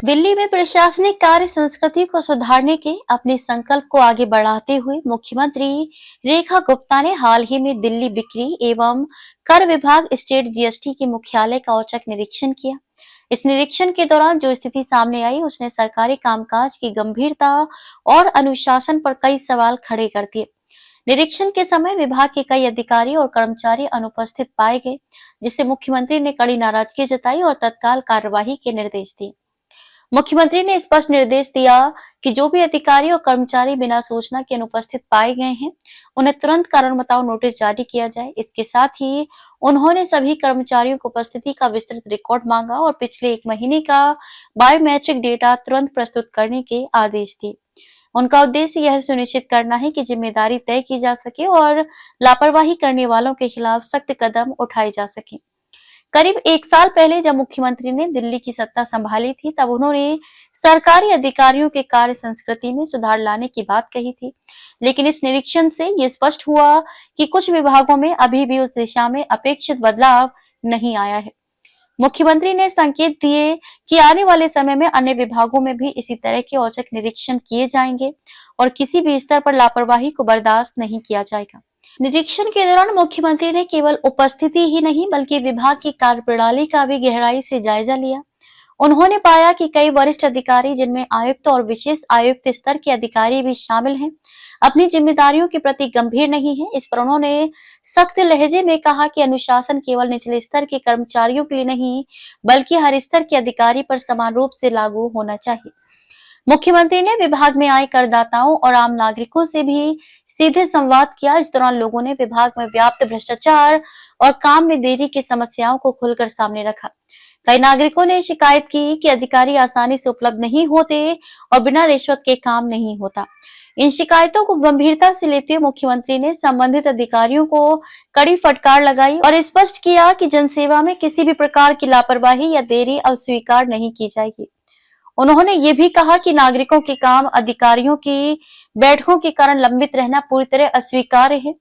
दिल्ली में प्रशासनिक कार्य संस्कृति को सुधारने के अपने संकल्प को आगे बढ़ाते हुए मुख्यमंत्री रेखा गुप्ता ने हाल ही में दिल्ली बिक्री एवं कर विभाग स्टेट जीएसटी के मुख्यालय का औचक निरीक्षण किया। इस निरीक्षण के दौरान जो स्थिति सामने आई, उसने सरकारी कामकाज की गंभीरता और अनुशासन पर कई सवाल खड़े कर दिए। निरीक्षण के समय विभाग के कई अधिकारी और कर्मचारी अनुपस्थित पाए गए, जिससे मुख्यमंत्री ने कड़ी नाराजगी जताई और तत्काल कार्यवाही के निर्देश दिए। मुख्यमंत्री ने स्पष्ट निर्देश दिया कि जो भी अधिकारी और कर्मचारी बिना सूचना के अनुपस्थित पाए गए हैं, उन्हें तुरंत कारण बताओ नोटिस जारी किया जाए। इसके साथ ही उन्होंने सभी कर्मचारियों को उपस्थिति का विस्तृत रिकॉर्ड मांगा और पिछले 1 महीने का बायोमेट्रिक डेटा तुरंत प्रस्तुत करने के आदेश दिए। उनका उद्देश्य यह सुनिश्चित करना है कि जिम्मेदारी तय की जा सके और लापरवाही करने वालों के खिलाफ सख्त कदम उठाए जा सके। करीब 1 साल पहले जब मुख्यमंत्री ने दिल्ली की सत्ता संभाली थी, तब उन्होंने सरकारी अधिकारियों के कार्य संस्कृति में सुधार लाने की बात कही थी। लेकिन इस निरीक्षण से ये स्पष्ट हुआ कि कुछ विभागों में अभी भी उस दिशा में अपेक्षित बदलाव नहीं आया है। मुख्यमंत्री ने संकेत दिए कि आने वाले समय में अन्य विभागों में भी इसी तरह के औचक निरीक्षण किए जाएंगे और किसी भी स्तर पर लापरवाही को बर्दाश्त नहीं किया जाएगा। निरीक्षण के दौरान मुख्यमंत्री ने केवल उपस्थिति ही नहीं बल्कि विभाग की कार्यप्रणाली का भी गहराई से जायजा लिया। उन्होंने पाया कि कई वरिष्ठ अधिकारी, जिनमें आयुक्त और विशेष आयुक्त स्तर के अधिकारी भी शामिल हैं, अपनी जिम्मेदारियों के प्रति गंभीर नहीं है। इस पर उन्होंने सख्त लहजे में कहा कि अनुशासन केवल निचले स्तर के कर्मचारियों के लिए नहीं बल्कि हर स्तर के अधिकारी पर समान रूप से लागू होना चाहिए। मुख्यमंत्री ने विभाग में आए करदाताओं और आम नागरिकों से भी सीधे संवाद किया। इस दौरान लोगों ने विभाग में व्याप्त भ्रष्टाचार और काम में देरी की समस्याओं को खुलकर सामने रखा। कई नागरिकों ने शिकायत की कि अधिकारी आसानी से उपलब्ध नहीं होते और बिना रिश्वत के काम नहीं होता। इन शिकायतों को गंभीरता से लेते हुए मुख्यमंत्री ने संबंधित अधिकारियों को कड़ी फटकार लगाई और स्पष्ट किया कि जनसेवा में किसी भी प्रकार की लापरवाही या देरी अस्वीकार नहीं की जाएगी। उन्होंने ये भी कहा कि नागरिकों के काम अधिकारियों की बैठकों के कारण लंबित रहना पूरी तरह अस्वीकार्य है।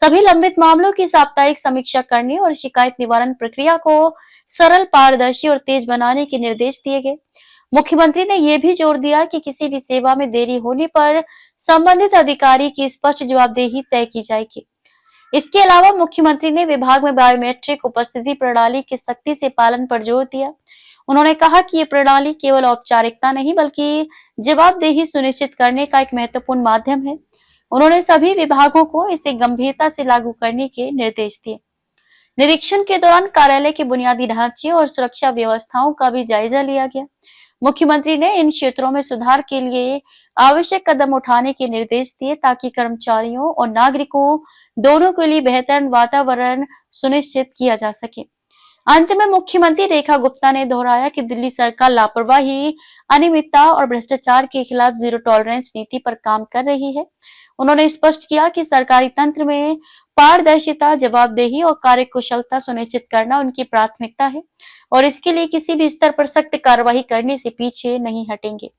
सभी लंबित मामलों की साप्ताहिक समीक्षा करने और शिकायत निवारण प्रक्रिया को सरल, पारदर्शी और तेज बनाने के निर्देश दिए गए। मुख्यमंत्री ने यह भी जोर दिया कि किसी भी सेवा में देरी होने पर संबंधित अधिकारी की स्पष्ट जवाबदेही तय की जाएगी। इसके अलावा मुख्यमंत्री ने विभाग में बायोमेट्रिक उपस्थिति प्रणाली के सख्ती से पालन पर जोर दिया। उन्होंने कहा कि ये प्रणाली केवल औपचारिकता नहीं बल्कि जवाबदेही सुनिश्चित करने का एक महत्वपूर्ण माध्यम है। उन्होंने सभी विभागों को इसे गंभीरता से लागू करने के निर्देश दिए। निरीक्षण के दौरान कार्यालय के बुनियादी ढांचे और सुरक्षा व्यवस्थाओं का भी जायजा लिया गया। मुख्यमंत्री ने इन क्षेत्रों में सुधार के लिए आवश्यक कदम उठाने के निर्देश दिए ताकि कर्मचारियों और नागरिकों दोनों के लिए बेहतर वातावरण सुनिश्चित किया जा सके। अंत में मुख्यमंत्री रेखा गुप्ता ने दोहराया कि दिल्ली सरकार लापरवाही, अनियमितता और भ्रष्टाचार के खिलाफ जीरो टॉलरेंस नीति पर काम कर रही है। उन्होंने स्पष्ट किया कि सरकारी तंत्र में पारदर्शिता, जवाबदेही और कार्यकुशलता सुनिश्चित करना उनकी प्राथमिकता है और इसके लिए किसी भी स्तर पर सख्त कार्रवाई करने से पीछे नहीं हटेंगे।